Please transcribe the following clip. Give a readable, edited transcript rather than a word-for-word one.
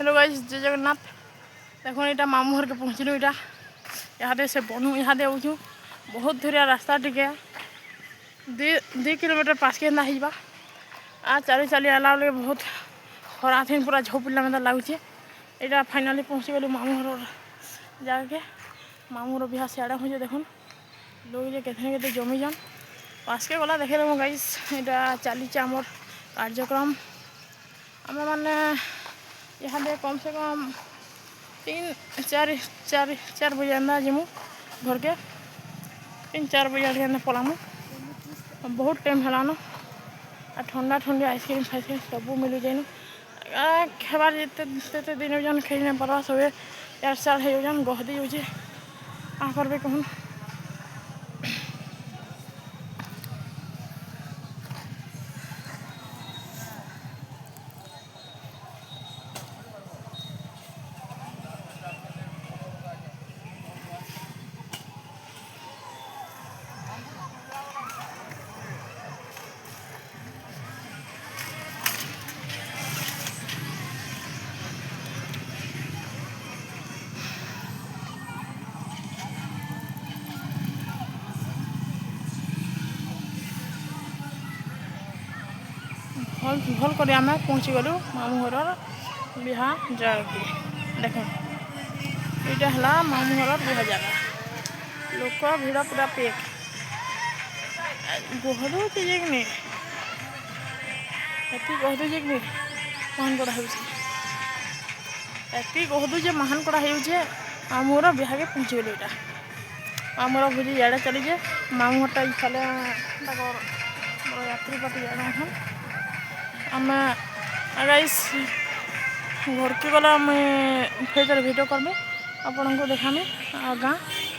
Hello guys, जय जगन्नाथ। देखो यहाँ मामू घर के पहुँचलु। यहाँ से बनू यहाँ आऊँ बहुत दूरिया रास्ता टिके 2 किलोमीटर पास के होगा। आ चली चली आला बेले बहुत खरा थी, पूरा झोपड़ा मतलब लगुच। यहाँ फाइनाली पहुँची गलु मामू घर जाके। मामू रो बिहा सियाड़े हो देखुन लोग जे केते जमी जान पास के गला देखे देव गाइस। यहाँ चली आमर कार्यक्रम आम मैंने यहाँ कम से कम 3-4 बजे अंदा जीमु घर के। 3-4 बजे पलामु। बहुत टाइम है ठंडा ठंडी आइसक्रीम फाइसक्रीम सब मिल जाए। खेबार जिते दिन जन खेल नहीं पार्बा सब यार साल हो गहदी हो करबे कहूँ। भल कर आम पहुँची गलु मामू घर बिहा जगह। देख यहाँ है मामू घर बिहा जगह। लोक भिड़ पूरा पेक गहदु कि गहदु कि महान कड़ा हो गहदु महान कड़ा हो मामू घर बिहा के पहुँची गलु। यहाँ मामूर भोजी इे चलीजे मामू घरटा इफाले यात्री पार्टी जाना आम गाइस घर के गला मुझे फिर भिडियो करबे आपन को देखामी गाँ।